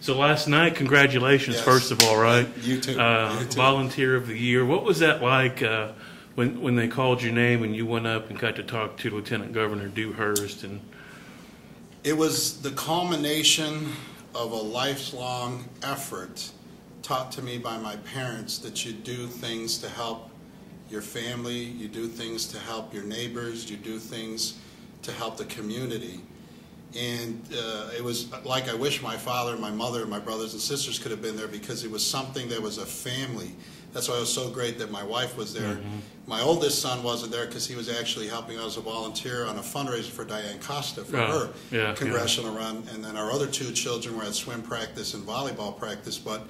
So last night, congratulations, Yes. first of all, right? You too. You too. Volunteer of the Year. What was that like when they called your name and you went up and got to talk to Lieutenant Governor Dewhurst? And It was the culmination of a lifelong effort taught to me by my parents that you do things to help your family, you do things to help your neighbors, you do things to help the community. And it was like I wish my father, my mother, my brothers and sisters could have been there, because it was something that was a family. That's why it was so great that my wife was there. Mm-hmm. My oldest son wasn't there because he was actually helping us as a volunteer on a fundraiser for Diane Costa for her congressional run. And then our other two children were at swim practice and volleyball practice. But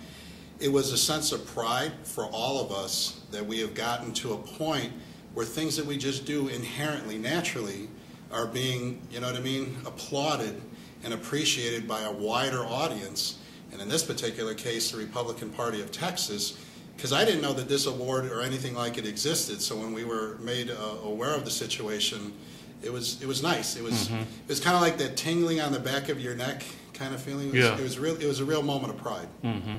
it was a sense of pride for all of us that we have gotten to a point where things that we just do inherently, naturally, are being, you know what I mean, applauded and appreciated by a wider audience. And in this particular case, the Republican Party of Texas, because I didn't know that this award or anything like it existed. So when we were made aware of the situation, it was nice. It was it was kind of like that tingling on the back of your neck kind of feeling. It was a real moment of pride. Mm-hmm.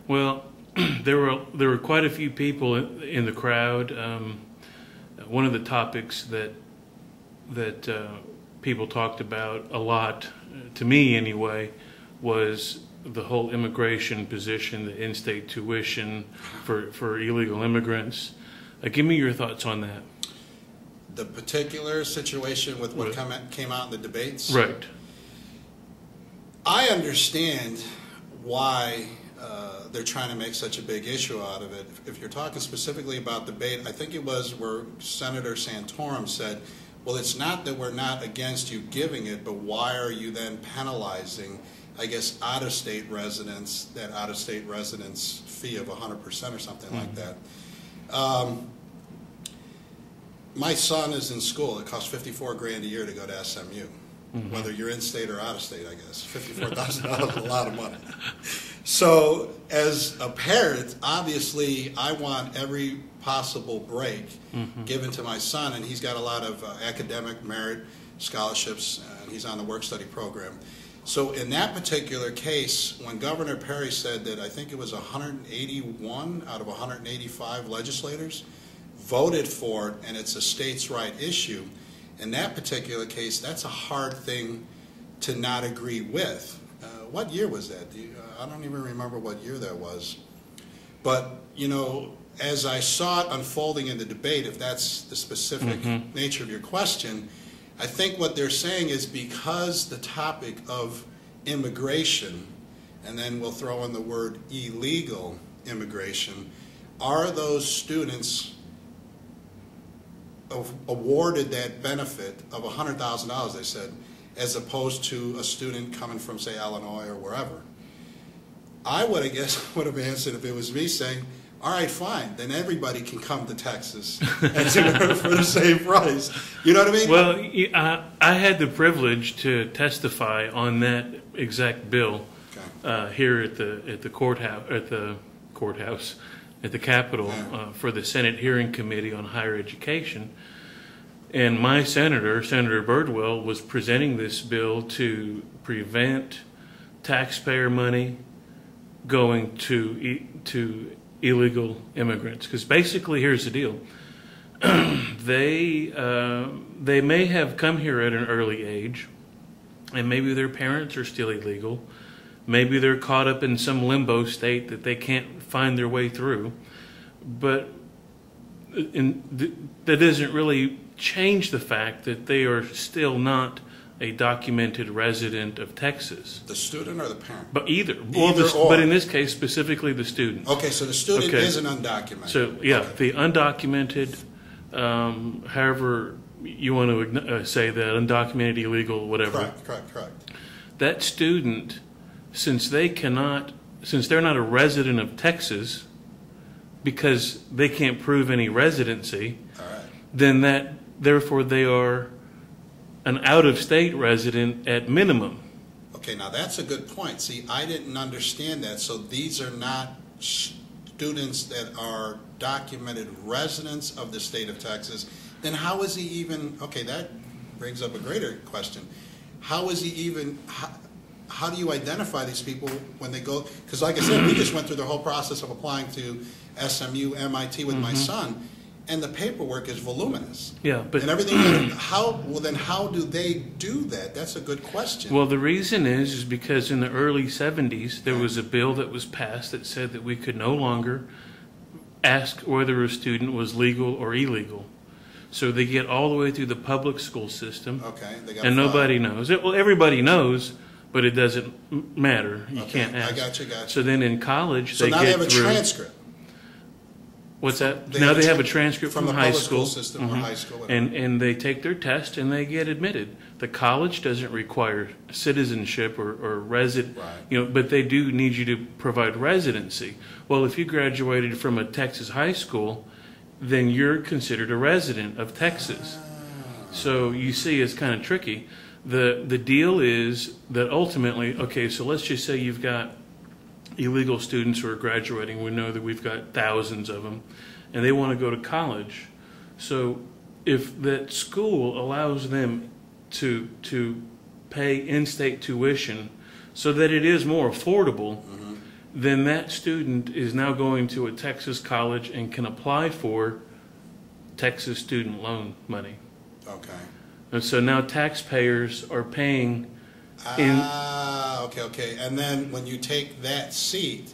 Well, there were quite a few people in the crowd. One of the topics that people talked about a lot, to me anyway, was the whole immigration position, the in-state tuition for illegal immigrants. Give me your thoughts on that. The particular situation with what came out in the debates? Right. I understand why they're trying to make such a big issue out of it. If you're talking specifically about debate, I think it was where Senator Santorum said, well, it's not that we're not against you giving it, but why are you then penalizing, I guess, out-of-state residents, that out-of-state residents fee of 100% or something like that. My son is in school. It costs $54,000 a year to go to SMU, whether you're in-state or out-of-state, I guess. $54,000 is a lot of money. So as a parent, obviously, I want every possible break given to my son, and he's got a lot of academic merit scholarships, and he's on the work-study program. So in that particular case, when Governor Perry said that I think it was 181 out of 185 legislators voted for it, and it's a states' right issue, in that particular case, that's a hard thing to not agree with. What year was that? I don't even remember what year that was. But, you know, as I saw it unfolding in the debate, if that's the specific nature of your question, I think what they're saying is because the topic of immigration, and then we'll throw in the word illegal immigration, are those students awarded that benefit of $100,000, they said, as opposed to a student coming from, say, Illinois or wherever. I would, I guess, would have answered if it was me saying, all right, fine, then everybody can come to Texas and for the same price. You know what I mean? Well, I had the privilege to testify on that exact bill here at the courthouse, at the Capitol, for the Senate Hearing Committee on Higher Education. And my senator, Senator Birdwell, was presenting this bill to prevent taxpayer money going to illegal immigrants. Because basically, here's the deal: they may have come here at an early age, and maybe their parents are still illegal. Maybe they're caught up in some limbo state that they can't find their way through. But that doesn't really change the fact that they are still not a documented resident of Texas. The student or the parent? But either. Or. But in this case, specifically the student. Okay, so the student is an undocumented. So, yeah, the undocumented, however you want to say that, undocumented, illegal, whatever. Correct. That student, since they're not a resident of Texas, because they can't prove any residency, then therefore they are an out-of-state resident at minimum. Okay, now that's a good point. See, I didn't understand that. So these are not students that are documented residents of the state of Texas. Then how is he even, okay, that brings up a greater question. How is he even, how do you identify these people when they go? Because like I said, we just went through the whole process of applying to SMU, MIT with my son, and the paperwork is voluminous. Yeah, but and everything. How do they do that? That's a good question. Well, the reason is because in the early 70s there was a bill that was passed that said that we could no longer ask whether a student was legal or illegal. So they get all the way through the public school system, okay, and nobody knows it. Well, everybody knows, but it doesn't matter. You can't ask. I got you. So then in college, so they now get they have a through. transcript. What's that? Now they have a transcript from the high public school system or high school, and they take their test and they get admitted. The college doesn't require citizenship or resident, right. But they do need you to provide residency. Well, if you graduated from a Texas high school, then you're considered a resident of Texas. So you see, it's kind of tricky. The deal is that ultimately, okay, so let's just say you've got illegal students who are graduating. We know that we've got thousands of them, and they want to go to college. So if that school allows them to pay in-state tuition so that it is more affordable, then that student is now going to a Texas college and can apply for Texas student loan money. Okay. And so now taxpayers are paying okay. And then when you take that seat,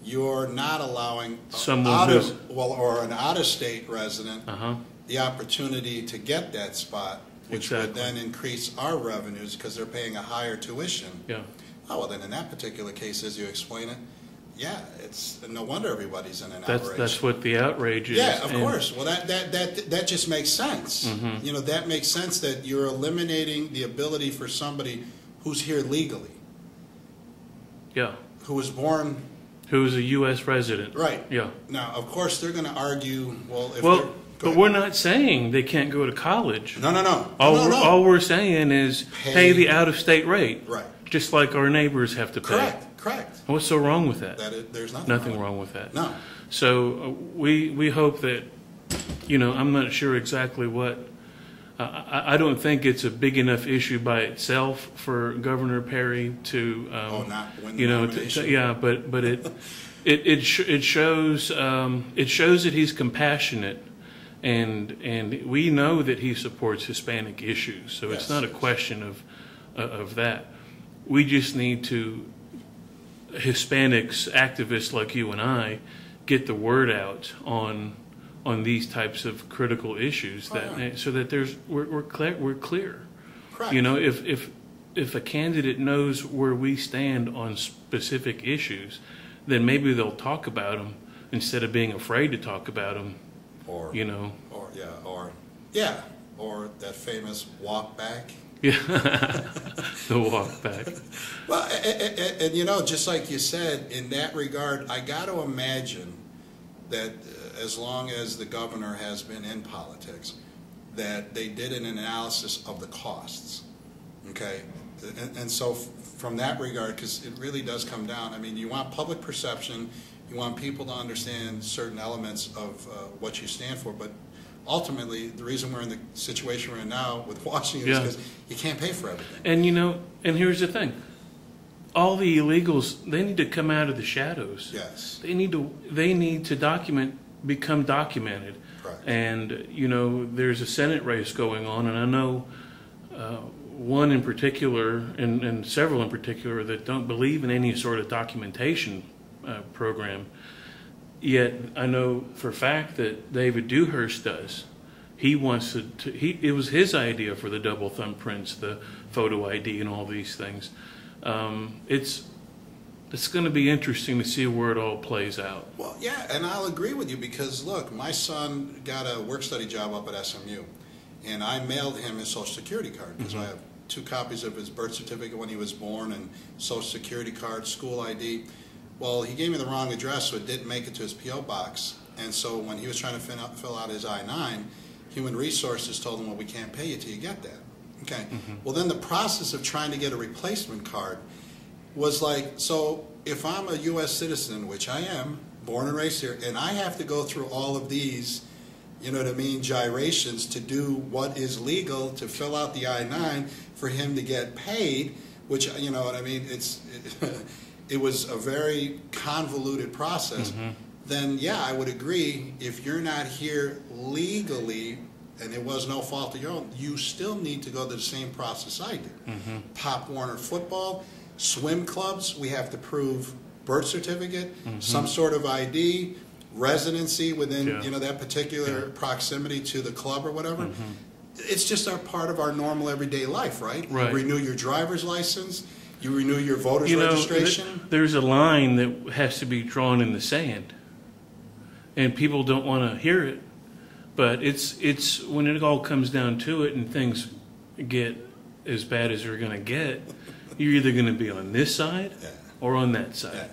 you're not allowing someone or an out-of-state resident the opportunity to get that spot, which would then increase our revenues because they're paying a higher tuition. Yeah. Oh, well, then in that particular case, as you explain it, yeah, it's no wonder everybody's in an outrage. That's what the outrage is. Yeah, of course. Well, that just makes sense. That makes sense that you're eliminating the ability for somebody who's here legally. Yeah. Who was born. Who's a U.S. resident. Right. Yeah. Now, of course, they're going to argue, but we're not saying they can't go to college. No. All we're saying is pay the out-of-state rate. Right. Just like our neighbors have to pay. Correct. What's so wrong with that? There's nothing wrong with that. No. So we hope that, I'm not sure exactly what. I don't think it's a big enough issue by itself for Governor Perry to, not win the nomination. but it shows that he's compassionate, and we know that he supports Hispanic issues. So it's not a question of that. We just need to, Hispanics, activists like you and I, get the word out on these types of critical issues so that we're clear. Correct. If a candidate knows where we stand on specific issues, then maybe they'll talk about them instead of being afraid to talk about them. Or that famous walk back. Yeah, the walk back. Well, and just like you said, in that regard, I got to imagine that as long as the governor has been in politics, that they did an analysis of the costs, okay? And so from that regard, because it really does come down, I mean, you want public perception, you want people to understand certain elements of what you stand for, but ultimately, the reason we're in the situation we're in now with Washington is because you can't pay for everything. And here's the thing. All the illegals, they need to come out of the shadows. Yes. They need to become documented. Correct. And, there's a Senate race going on, and I know one in particular, and several in particular, that don't believe in any sort of documentation program. Yet I know for a fact that David Dewhurst does. He wants it was his idea for the double thumbprints, the photo ID, and all these things. It's going to be interesting to see where it all plays out. Well, yeah, and I'll agree with you because, look, my son got a work-study job up at SMU, and I mailed him his Social Security card because I have 2 copies of his birth certificate when he was born and Social Security card, school ID. Well, he gave me the wrong address, so it didn't make it to his P.O. box. And so when he was trying to fill out his I-9, Human Resources told him, well, we can't pay you till you get that. Okay. Well, then the process of trying to get a replacement card was like, so if I'm a U.S. citizen, which I am, born and raised here, and I have to go through all of these, gyrations to do what is legal to fill out the I-9 for him to get paid, which, you know what I mean, it was a very convoluted process, then yeah, I would agree, if you're not here legally and it was no fault of your own, you still need to go through the same process I did. Pop Warner football, swim clubs, we have to prove birth certificate, some sort of ID, residency within you know, that particular proximity to the club or whatever. It's just a part of our normal everyday life, right? Right. You renew your driver's license, you renew your voter's registration. There's a line that has to be drawn in the sand, and people don't want to hear it. But it's when it all comes down to it, and things get as bad as they're going to get, you're either going to be on this side or on that side.